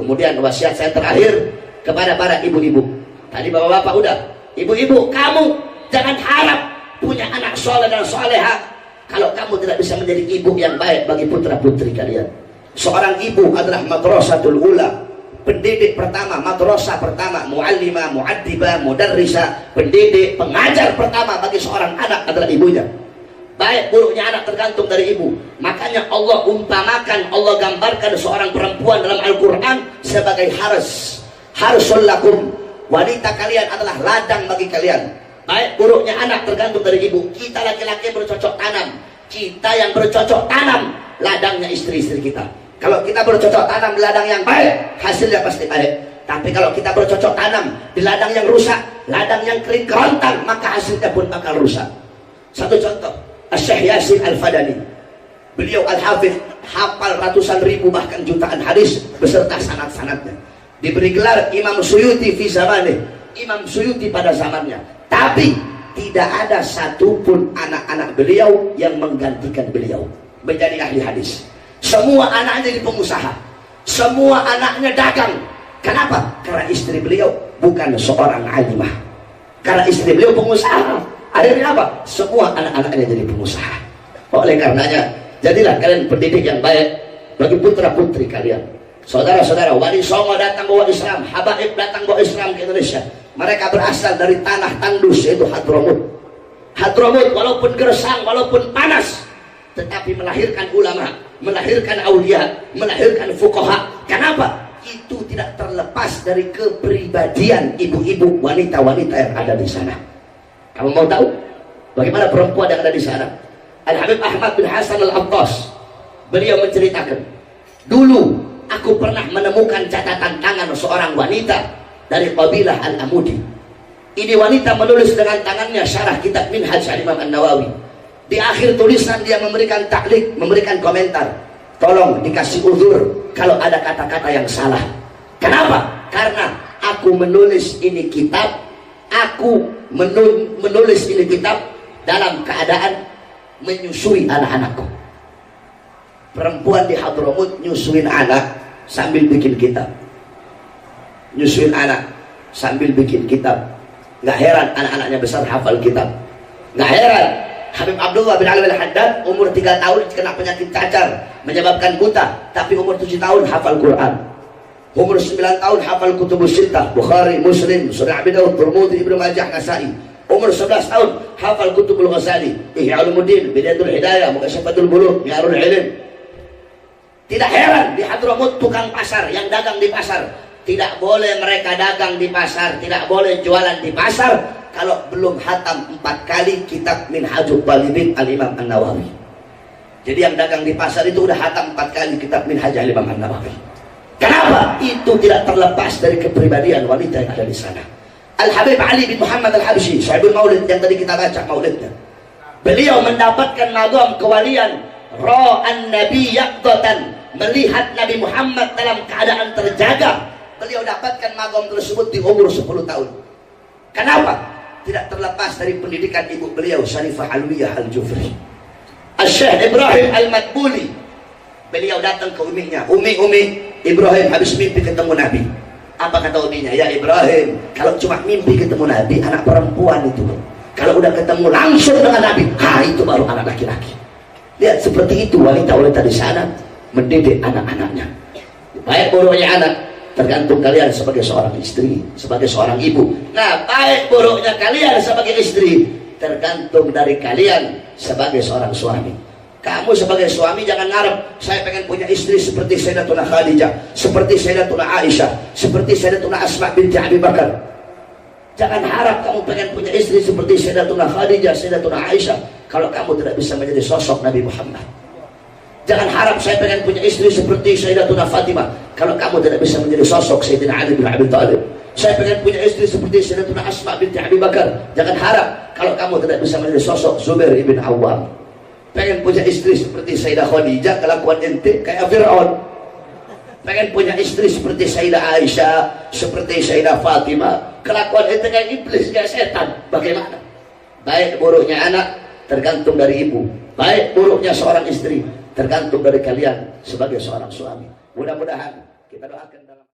Kemudian wasiat saya terakhir kepada para ibu-ibu. Tadi bapak-bapak udah. Ibu-ibu, kamu jangan harap punya anak soleh dan soleha kalau kamu tidak bisa menjadi ibu yang baik bagi putra-putri kalian. Seorang ibu adalah madrasatul ula, pendidik pertama, madrasah pertama, muallimah, muaddibah, mudarrisah, pendidik, pengajar pertama bagi seorang anak adalah ibunya. Baik buruknya anak tergantung dari ibu. Makanya Allah umpamakan, Allah gambarkan seorang perempuan dalam Al-Quran sebagai harsul lakum. Wanita kalian adalah ladang bagi kalian. Baik buruknya anak tergantung dari ibu. Kita laki-laki bercocok tanam. Kita yang bercocok tanam, ladangnya istri-istri kita. Kalau kita bercocok tanam di ladang yang baik, hasilnya pasti baik. Tapi kalau kita bercocok tanam di ladang yang rusak, ladang yang kering kerontang, maka hasilnya pun bakal rusak. Satu contoh, Syekh Yasin Al-Fadani, beliau Al-Hafidh, hafal ratusan ribu bahkan jutaan hadis beserta sanad-sanadnya. Diberi gelar Imam Suyuti fi zamani, Imam Suyuti pada zamannya. Tapi tidak ada satupun anak-anak beliau yang menggantikan beliau menjadi ahli hadis. Semua anaknya jadi pengusaha, semua anaknya dagang. Kenapa? Karena istri beliau bukan seorang alimah, karena istri beliau pengusaha. Akhirnya apa? Semua anak-anaknya jadi pengusaha. Oleh karenanya, jadilah kalian pendidik yang baik bagi putra-putri kalian. Saudara-saudara, Wali Songo datang bawa Islam, Habaib datang bawa Islam ke Indonesia. Mereka berasal dari tanah tandus, yaitu Hadramut. Hadramut walaupun gersang, walaupun panas, tetapi melahirkan ulama, melahirkan aulia, melahirkan fuqaha. Kenapa? Itu tidak terlepas dari kepribadian ibu-ibu, wanita-wanita yang ada di sana. Kamu mau tahu bagaimana perempuan yang ada di sana? Al-Habib Ahmad bin Hasan Al-Attas, beliau menceritakan, dulu aku pernah menemukan catatan tangan seorang wanita dari kabilah Al-Amudi. Ini wanita menulis dengan tangannya syarah kitab Minhaj Al-Imam An-Nawawi. Di akhir tulisan dia memberikan taklik, memberikan komentar. Tolong dikasih uzur kalau ada kata-kata yang salah. Kenapa? Karena aku menulis ini kitab, aku menulis ini kitab dalam keadaan menyusui anak-anakku. Perempuan di Hadramut nyusuin anak sambil bikin kitab, nyusuin anak sambil bikin kitab. Nggak heran anak-anaknya besar hafal kitab. Nggak heran Habib Abdullah bin Ali Al-Haddad umur 3 tahun kena penyakit cacar menyebabkan buta, tapi umur 7 tahun hafal Quran. Umur 9 tahun hafal Kutubus Sittah, Bukhari, Muslim, Sunan Abi Dawud, Tirmidzi, Ibnu Majah, Nasa'i. Umur 11 tahun hafal Kutubul Ghazali, Ihya Ulumuddin, Bidayatul Hidayah, Mukashafatul Bulugh, Mi'arul Ilm. Tidak heran di Hadramut tukang pasar yang dagang di pasar, tidak boleh mereka dagang di pasar, tidak boleh jualan di pasar kalau belum hatam 4 kali kitab Minhajul Talibin Al-Imam An-Nawawi. Jadi yang dagang di pasar itu udah hatam 4 kali kitab Minhaj Al-Imam An-Nawawi. Kenapa? Itu tidak terlepas dari kepribadian wanita yang ada di sana. Al-Habib Ali bin Muhammad Al-Habsyi, Sahibul Maulid yang tadi kita baca maulidnya, beliau mendapatkan magam kewalian ra'an nabi yaqdatan, melihat Nabi Muhammad dalam keadaan terjaga. Beliau dapatkan magam tersebut di umur 10 tahun. Kenapa? Tidak terlepas dari pendidikan ibu beliau, Syarifah Alwiyah Al-Jufri. Syekh Ibrahim Al-Madbuli, beliau datang ke uminya. Umi Ibrahim habis mimpi ketemu Nabi. Apa kata uminya? Ya Ibrahim, kalau cuma mimpi ketemu Nabi, anak perempuan itu. Kalau udah ketemu langsung dengan Nabi, itu baru anak laki-laki. Lihat seperti itu wanita-wanita di sana mendidik anak-anaknya. Baik buruknya anak tergantung kalian sebagai seorang istri, sebagai seorang ibu. Nah, baik buruknya kalian sebagai istri tergantung dari kalian sebagai seorang suami. Kamu sebagai suami jangan ngarep saya pengen punya istri seperti Sayyidatuna Khadijah, seperti Sayyidatuna Aisyah, seperti Sayyidatuna Asma binti Abi Bakar. Jangan harap kamu pengen punya istri seperti Sayyidatuna Khadijah, Sayyidatuna Aisyah kalau kamu tidak bisa menjadi sosok Nabi Muhammad. Jangan harap saya pengen punya istri seperti Sayyidatuna Fatimah kalau kamu tidak bisa menjadi sosok Sayyidina Ali bin Abi Thalib. Saya pengen punya istri seperti Sayyidatuna Asma binti Abi Bakar. Jangan harap kalau kamu tidak bisa menjadi sosok Zubair ibn Awwam. Pengen punya istri seperti Sayyidah Khadijah, kelakuan ente kayak Fir'aun. Pengen punya istri seperti Sayyidah Aisyah, seperti Sayyidah Fatimah, kelakuan ente kayak iblis, kayak setan. Bagaimana? Baik buruknya anak tergantung dari ibu, baik buruknya seorang istri tergantung dari kalian sebagai seorang suami. Mudah-mudahan kita doakan dalam